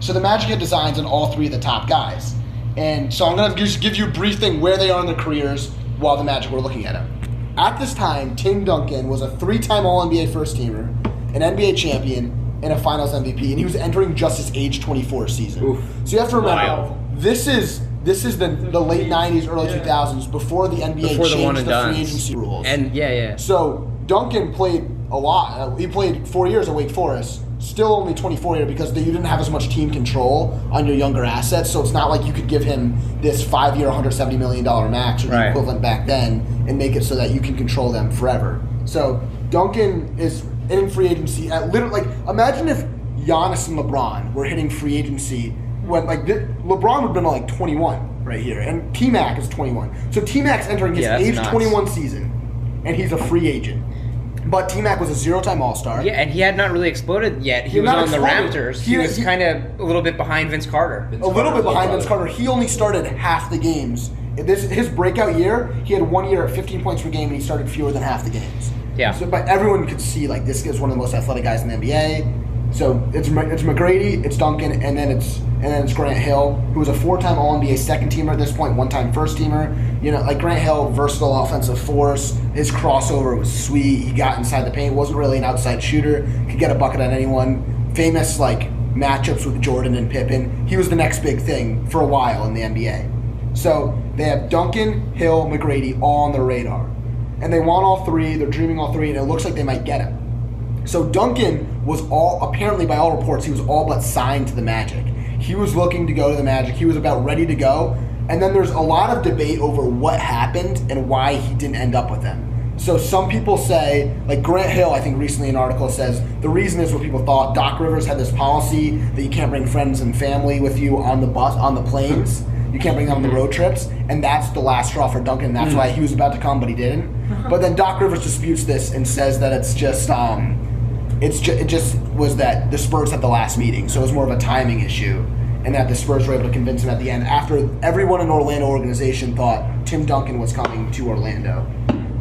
So the Magic had designs on all three of the top guys. And so I'm going to just give you a brief thing where they are in their careers while the Magic were looking at him. At this time, Tim Duncan was a 3-time All-NBA first-teamer, an NBA champion, and a Finals MVP, and he was entering just his age 24 season. Oof. So you have to remember, Wild. this is the late 90s, early 2000s, before the NBA Before the one changed and the free dones. agency rules. And yeah. So Duncan played a lot. He played 4 years at Wake Forest. Still only 24 here because you didn't have as much team control on your younger assets. So it's not like you could give him this 5-year, $170 million max or the Right. equivalent back then and make it so that you can control them forever. So Duncan is in free agency at literally, like, imagine if Giannis and LeBron were hitting free agency when, like, LeBron would have been like 21 right here, and T-Mac is 21. So T-Mac's entering his Yeah, that's age nuts. 21 season, and he's a free agent. But T-Mac was a 0-time All-Star. Yeah, and he had not really exploded yet. He He was had on not the exploded. Raptors. He was kind of a little bit behind Vince Carter. A little bit behind Vince Carter. He only started half the games. His breakout year, he had 1 year at 15 points per game, and he started fewer than half the games. Yeah. So, but everyone could see, like, this is one of the most athletic guys in the NBA. So it's McGrady, it's Duncan, and then it's Grant Hill, who was a 4-time All-NBA second teamer at this point, 1-time first teamer. You know, like, Grant Hill, versatile offensive force. His crossover was sweet. He got inside the paint. Wasn't really an outside shooter. Could get a bucket on anyone. Famous, like, matchups with Jordan and Pippen. He was the next big thing for a while in the NBA. So they have Duncan, Hill, McGrady all on their radar. And they want all three. They're dreaming all three, and it looks like they might get him. So Duncan was apparently by all reports, he was all but signed to the Magic. He was looking to go to the Magic. He was about ready to go. And then there's a lot of debate over what happened and why he didn't end up with them. So some people say, like Grant Hill, I think recently in an article says, the reason is what people thought. Doc Rivers had this policy that you can't bring friends and family with you on the bus, on the planes. You can't bring them on the road trips. And that's the last straw for Duncan. And that's why he was about to come, but he didn't. But then Doc Rivers disputes this and says that it just was that the Spurs had the last meeting, so it was more of a timing issue, and that the Spurs were able to convince him at the end after everyone in the Orlando organization thought Tim Duncan was coming to Orlando.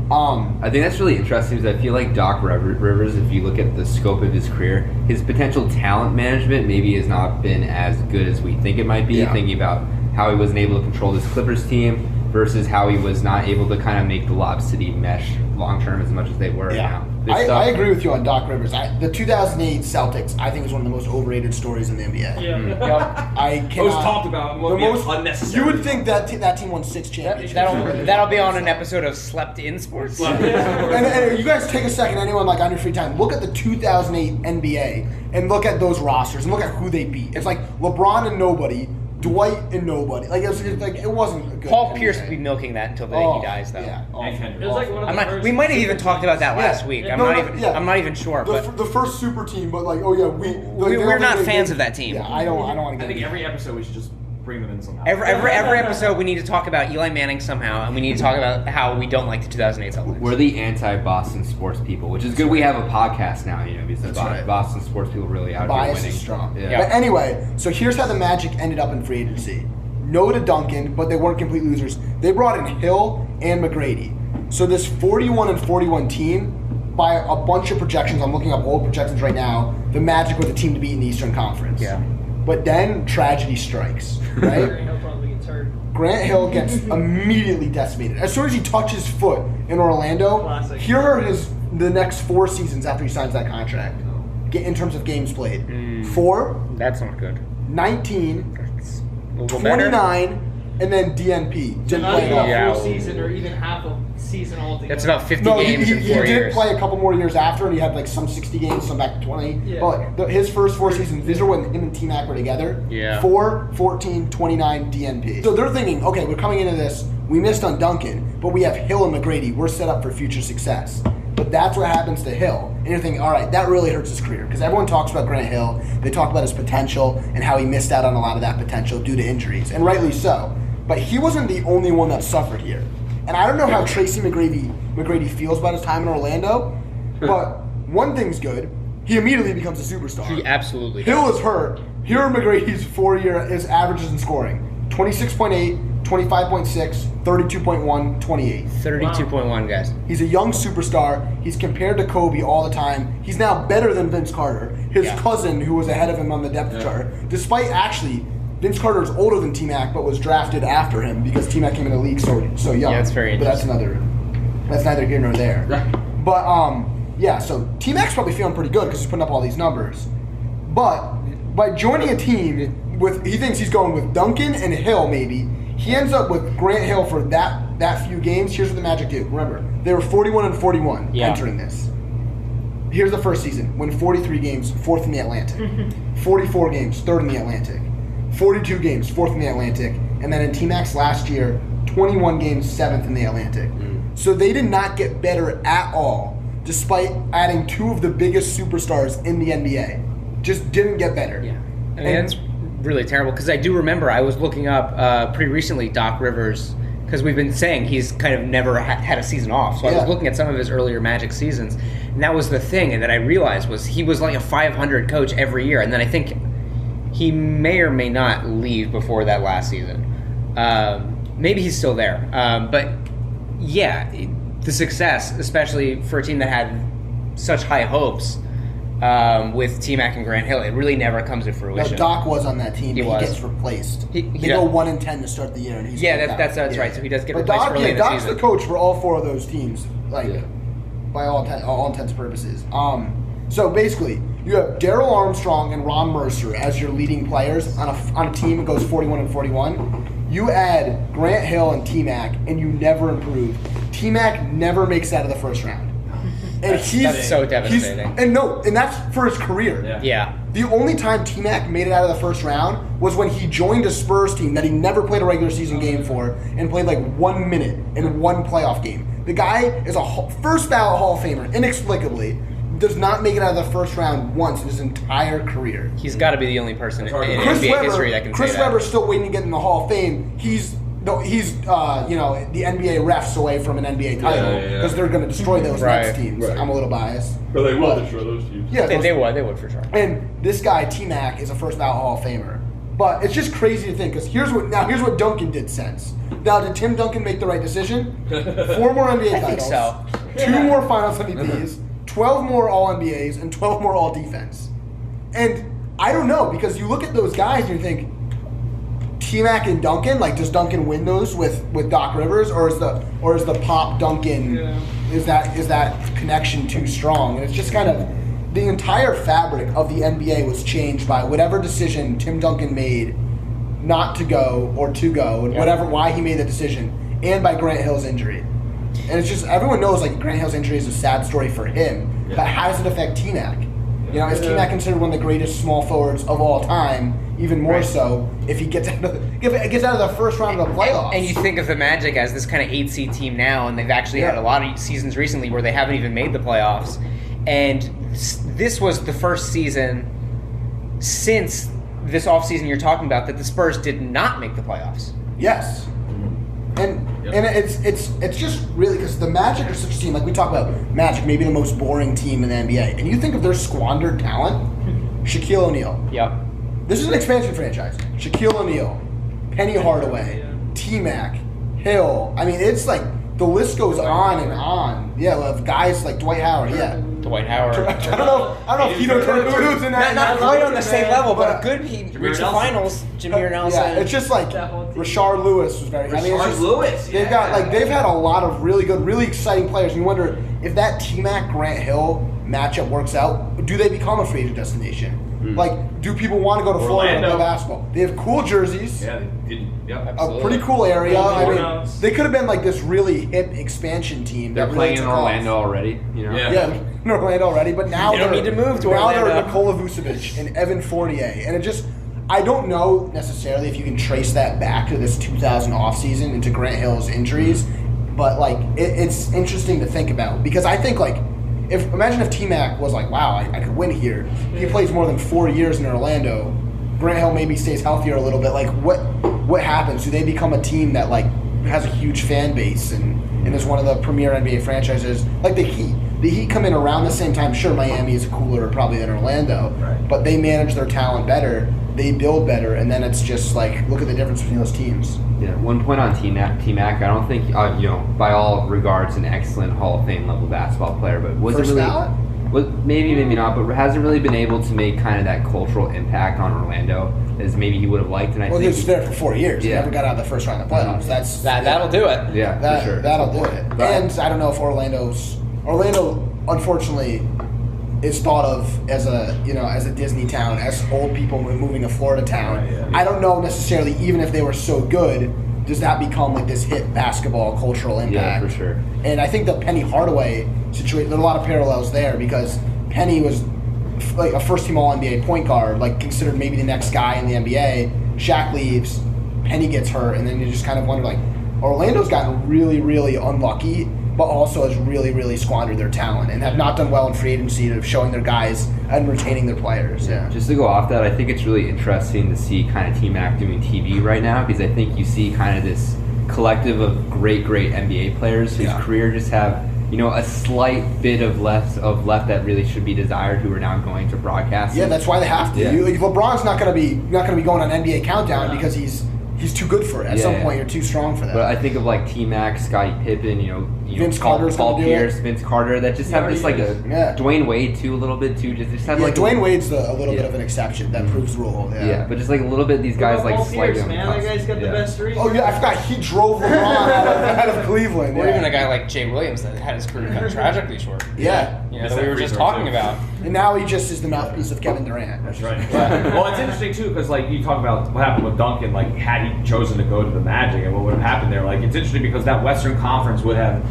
I think that's really interesting because I feel like Doc Rivers, if you look at the scope of his career, his potential talent management maybe has not been as good as we think it might be, thinking about how he wasn't able to control this Clippers team versus how he was not able to kind of make the Lob City mesh long-term as much as they were now. I agree with you on Doc Rivers. The 2008 Celtics, I think, is one of the most overrated stories in the NBA. Yeah. I cannot. Most talked about, The most unnecessary. You would think that team won 6 championships. That'll be on an episode of Slept In Sports. And you guys take a second, anyone like on your free time, look at the 2008 NBA and look at those rosters and look at who they beat. It's like LeBron and nobody, Dwight and nobody. Like it wasn't a good. Paul NBA. Pierce will be milking that until the day he dies, though. Yeah. It was like one of the first We might have even talked about that last week. Yeah. I'm not even sure. But The first super team, but like, we're not fans of that team. Yeah, I don't want to I get think into every episode we should just bring them in somehow. Every episode we need to talk about Eli Manning somehow, and we need to talk about how we don't like the 2008 Celtics. We're the anti-Boston sports people, which is good. We have a podcast now, because That's right. Boston sports people really out here bias winning. is strong. Yeah. But anyway, so here's how the Magic ended up in free agency. No to Duncan, but they weren't complete losers. They brought in Hill and McGrady. So this 41-41 team, by a bunch of projections, I'm looking up old projections right now, the Magic were the team to beat in the Eastern Conference. Yeah. But then tragedy strikes, right? Grant Hill probably gets hurt. Grant Hill gets immediately decimated. As soon as he touches foot in Orlando, Classic. here are the next 4 seasons after he signs that contract, in terms of games played. 4, That's not good. 19, It's a little better. 29, and then DNP. So Didn't not play even at all. Yeah. a full season or even half a season altogether. That's about 50 No, games he in 4 did years. play a couple more years after, and he had like some 60 games, some back to 20. Yeah. But his first 4 seasons, these are when him and T-Mac were together. Yeah. 4, 14, 29, DNP. So they're thinking, okay, we're coming into this, we missed on Duncan, but we have Hill and McGrady. We're set up for future success. But that's what happens to Hill. And you're thinking, all right, that really hurts his career. Because everyone talks about Grant Hill. They talk about his potential and how he missed out on a lot of that potential due to injuries. And rightly so. But he wasn't the only one that suffered here. And I don't know how Tracy McGrady feels about his time in Orlando. But one thing's good. He immediately becomes a superstar. He absolutely Hill is hurt. Here are McGrady's 4-year his averages in scoring. 26.8, 25.6, 32.1, 28. 32.1, guys. He's a young superstar. He's compared to Kobe all the time. He's now better than Vince Carter, his cousin who was ahead of him on the depth chart. Despite actually, Vince Carter is older than T-Mac, but was drafted after him because T-Mac came in the league so young. Yeah, that's very interesting. But that's neither here nor there. But yeah, so T-Mac's probably feeling pretty good because he's putting up all these numbers. But by joining a team with, he thinks he's going with Duncan and Hill maybe. He ends up with Grant Hill for that few games. Here's what the Magic do. Remember, they were 41-41 entering this. Here's the first season. Win 43 games, 4th in the Atlantic. 44 games, 3rd in the Atlantic. 42 games, 4th in the Atlantic. And then in T-Mac's last year, 21 games, 7th in the Atlantic. So they did not get better at all, despite adding 2 of the biggest superstars in the NBA. Just didn't get better. Yeah. I mean, that's really terrible, because I do remember I was looking up pretty recently Doc Rivers, because we've been saying he's kind of never had a season off. So I was looking at some of his earlier Magic seasons, and that was the thing. And that I realized was he was like a 500 coach every year. And then I think he may or may not leave before that last season. Maybe he's still there. But yeah, the success, especially for a team that had such high hopes with T-Mac and Grant Hill, it really never comes to fruition. No, Doc was on that team, but he gets replaced. They go 1-10 to start the year, and he's that's right. So he does get replaced early in the Doc's season. the coach for all 4 of those teams, by all intents and purposes. So basically, you have Darrell Armstrong and Ron Mercer as your leading players on a team that goes 41-41. You add Grant Hill and T-Mac, and you never improve. T-Mac never makes it out of the first round. And that's so devastating. And that's for his career. Yeah. The only time T-Mac made it out of the first round was when he joined a Spurs team that he never played a regular season game for and played like 1 minute in 1 playoff game. The guy is a first ballot Hall of Famer, inexplicably. Does not make it out of the first round once in his entire career. He's got to be the only person in NBA history that can say that. Chris Webber's still waiting to get in the Hall of Fame. He's the NBA refs away from an NBA title because they're going to destroy those next teams. I'm a little biased. But they will destroy those teams. Yeah, they would for sure. And this guy T-Mac is a first ballot Hall of Famer. But it's just crazy to think, because here's what Duncan did sense. Now, did Tim Duncan make the right decision? 4 more NBA titles. I think so. 2 more Finals MVPs. 12 more All-NBAs and 12 more All-Defense. And I don't know, because you look at those guys and you think, T-Mac and Duncan, like, does Duncan win those with Doc Rivers, or is the Pop Duncan, is that connection too strong? And it's just kind of, the entire fabric of the NBA was changed by whatever decision Tim Duncan made not to go or to go, and why he made the decision, and by Grant Hill's injury. And it's just, everyone knows, like, Grant Hill's injury is a sad story for him, but how does it affect T-Mac? Is T-Mac considered one of the greatest small forwards of all time? Even more so if he gets out of the first round of the playoffs. And you think of the Magic as this kind of 8-seed team now, and they've actually had a lot of seasons recently where they haven't even made the playoffs. And this was the first season since this offseason you're talking about that the Spurs did not make the playoffs. Yes. And it's just really, because the Magic are such a team, like we talk about Magic, maybe the most boring team in the NBA. And you think of their squandered talent, Shaquille O'Neal. Yep. This is an expansion franchise. Shaquille O'Neal, Penny Hardaway, T-Mac, Hill. I mean, it's like, the list goes on and on. Yeah, of guys like Dwight Howard. Yeah. Dwight Howard. I don't know if Hito Turkoglu's in that. Not quite on the same level, but a good he reached the finals. Jameer Nelson. Yeah, it's just like Rashard Lewis was very. Lewis. They've had a lot of really good, really exciting players. And you wonder if that T-Mac Grant Hill matchup works out. Do they become a free agent destination? Like, do people want to go to Florida and play basketball? They have cool jerseys. Yeah, they did. Yep. A pretty cool area. I mean, they could have been like this really hip expansion team. They're playing in Orlando already. Yeah, in Orlando already. But now they don't need to move to Orlando. Now they're Nikola Vucevic and Evan Fournier, and it just. I don't know necessarily if you can trace that back to this 2000 offseason and to Grant Hill's injuries, but like it's interesting to think about, because I think like. Imagine if T-Mac was like, wow, I could win here. He plays more than 4 years in Orlando. Grant Hill maybe stays healthier a little bit. Like, what happens? Do they become a team that like has a huge fan base and is one of the premier NBA franchises? Like the Heat. The Heat come in around the same time. Sure, Miami is cooler probably than Orlando, but they manage their talent better. They build better, and then it's just like, look at the difference between those teams. Yeah, 1 point on T-Mac. I don't think, by all regards, an excellent Hall of Fame level basketball player, but was First it really? ballot? Well, maybe not, but hasn't really been able to make kind of that cultural impact on Orlando as maybe he would have liked. And I Well, he think was there for 4 years. He Yeah. never got out of the first round of the playoffs. That'll do it. yeah, for sure. That'll do it. And I don't know if Orlando, unfortunately, is thought of as a Disney town, as old people moving to Florida town. Right, yeah. I don't know necessarily, even if they were so good, does that become like this hit basketball cultural impact? Yeah, for sure. And I think the Penny Hardaway situation, there are a lot of parallels there because Penny was like a first-team All-NBA point guard, like considered maybe the next guy in the NBA. Shaq leaves, Penny gets hurt, and then you just kind of wonder, like, Orlando's gotten really, really unlucky, but also has really, really squandered their talent and have not done well in free agency of showing their guys and retaining their players. Yeah. Just to go off that, I think it's really interesting to see kind of Team Mac doing TV right now because I think you see kind of this collective of great NBA players whose career just have, a slight bit of left that really should be desired who are now going to broadcast. Yeah, that's why they have to. Yeah. LeBron's not going to be going on NBA Countdown because he's too good for it. At some point, you're too strong for that. But I think of like T-Mac, Scottie Pippen, Vince Carter's Paul gonna do Pierce, it. Vince Carter, that just have this like a Dwayne Wade too, a little bit too. Just have like Dwayne Wade's a little bit of an exception that proves the rule. Yeah, but just like a little bit, these guys like Paul slightly Pierce, on the man, cusp. that guy's got the best three. Oh yeah, I forgot he drove LeBron out of Cleveland. Or Yeah. even a guy like Jay Williams that had his career cut tragically short. Yeah. That we were just talking about. And now he just is the mouthpiece of Kevin Durant. That's right. Well, it's interesting too because like you talk about what happened with Duncan. Like had he chosen to go to the Magic and what would have happened there. Like it's interesting because that Western Conference would have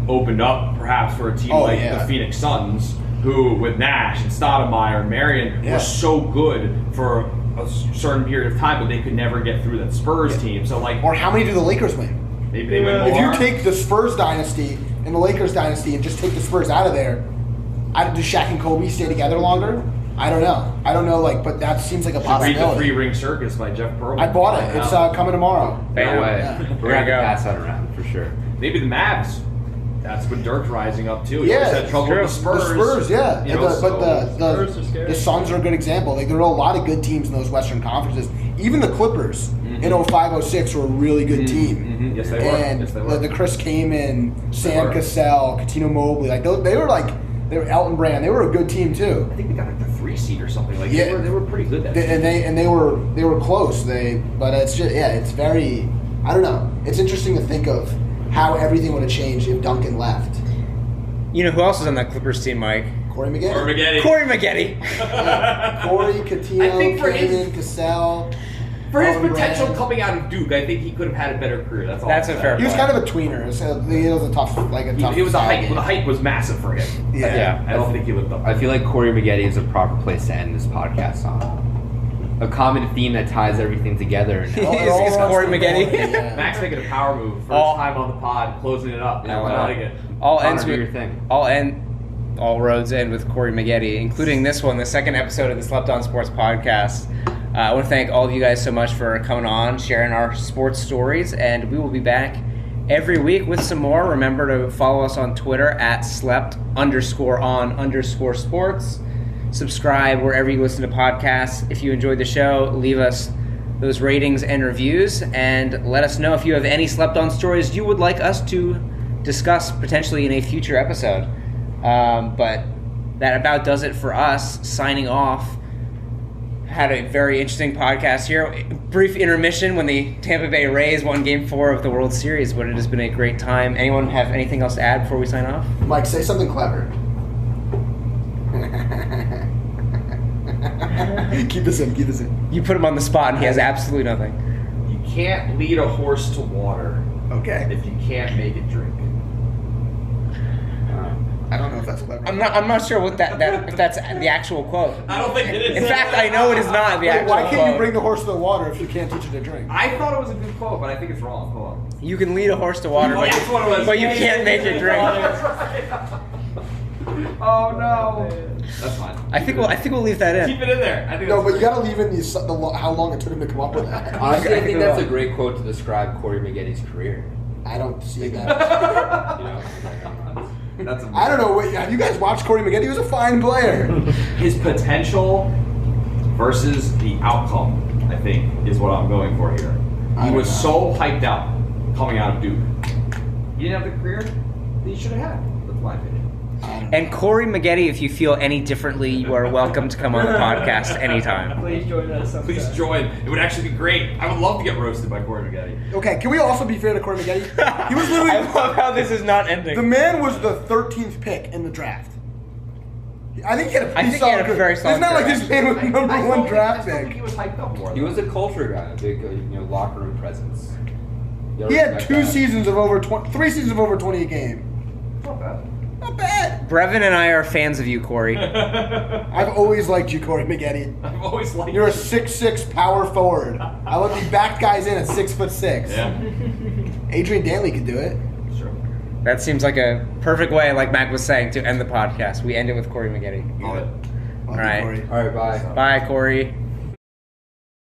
opened up perhaps for a team the Phoenix Suns, who with Nash and Stoudemire and Marion were so good for a certain period of time, but they could never get through that Spurs team. So like, or how many do the Lakers win? Maybe they win If more. you take the Spurs dynasty and the Lakers dynasty and just take the Spurs out of there, do Shaq and Kobe stay together longer? I don't know. But that seems like a Read possibility. the 3 Ring Circus by Jeff Pearlman. I bought it. It's coming tomorrow. No way. Yeah. We're gonna have to pass that around for sure. Maybe the Mavs. That's when Dirk's rising up too. He Yeah, always had trouble with the Spurs. The Spurs, yeah. You know, Spurs are scary. The Suns are a good example. Like, there are a lot of good teams in those Western conferences. Even the Clippers in 05-06 were a really good team. Yes, they were. And Yes, they were. the Chris Kaman, Sam Cassell, Coutinho Mobley, they were Elton Brand. They were a good team too. I think they got like the 3 seed or something. Like Yeah. they were pretty good that And they were close. But it's just it's very, I don't know. It's interesting to think of how everything would have changed if Duncan left. You know who else is on that Clippers team, Mike? Corey Maggette. Corey Maggette. Corey, Coutinho, I think for Kaman, Cassell. For his Elton potential Brand. coming out of Duke, I think he could have had a better career. That's all. That's I'm a saying. fair He was point. kind of a tweener. So he was a tough. It was a hype. The hype was massive for him. Yeah. I don't think he lived up. I feel like Corey Maggette is a proper place to end this podcast on. A common theme that ties everything together. Is Corey Maggette. Yeah. Max making a power move. First time on the pod, closing it up. Yeah, I why not? like it. All Connor, ends do with your thing. all roads end with Corey Maggette, including this one, the second episode of the Slept On Sports podcast. I want to thank all of you guys so much for coming on, sharing our sports stories, and we will be back every week with some more. Remember to follow us on Twitter at slept_on_sports. Subscribe wherever you listen to podcasts. If you enjoyed the show, leave us those ratings and reviews, and let us know if you have any slept on stories you would like us to discuss potentially in a future episode. But that about does it for us. Signing off. Had a very interesting podcast here. Brief intermission when the Tampa Bay Rays won Game 4 of the World Series, but it has been a great time. Anyone have anything else to add before we sign off? Mike, say something clever. Keep this in. You put him on the spot and he has absolutely nothing. You can't lead a horse to water Okay. if you can't make it drink. I don't know if that's clever. I'm not sure what that if that's the actual quote. I don't think it is. In fact, I know it is not the actual Why can't quote. you bring the horse to the water if you can't teach it to drink? I thought it was a good quote, but I think it's wrong. Hold on. You can lead a horse to water, Oh, that's what it was. but you can't make it drink. Oh no. That's fine. I think we'll leave that in. Keep it in there. I think No, that's but you gotta leave in how long it took him to come up with that. Honestly, I think that's a great quote to describe Corey Maggette's career. I don't see that. You know, That's I don't know. Have you guys watched Corey Maggette? He was a fine player. his potential versus the outcome, I think, is what I'm going for here. I He don't was know. so hyped out coming out of Duke. He didn't have the career that he should have had. That's my opinion. I don't know. And Corey Maggette, if you feel any differently, you are welcome to come on the podcast anytime. Please join us. Please join. It would actually be great. I would love to get roasted by Corey Maggette. Okay, can we also be fair to Corey Maggette? He was literally. I love how this is not ending. The man was the 13th pick in the draft. I think he had a pretty I think he had a solid. very solid It's not like career. this man was number one draft I still think pick. he was hyped up more. He was a culture guy, a big locker room presence. You He had respect 2 that. seasons of over 20, 3 seasons of over 20 a game. Not bad. Not bad. Brevin and I are fans of you, Corey. I've always liked you, Corey Maggette. I've always liked You're a you. 6'6" power forward. I let me back guys in at 6'6". Yeah. Adrian Danley could do it. Sure. That seems like a perfect way, like Mac was saying, to end the podcast. We end it with Corey Maggette. Love it. Love you, All right. Corey. All right, bye. Bye, Corey.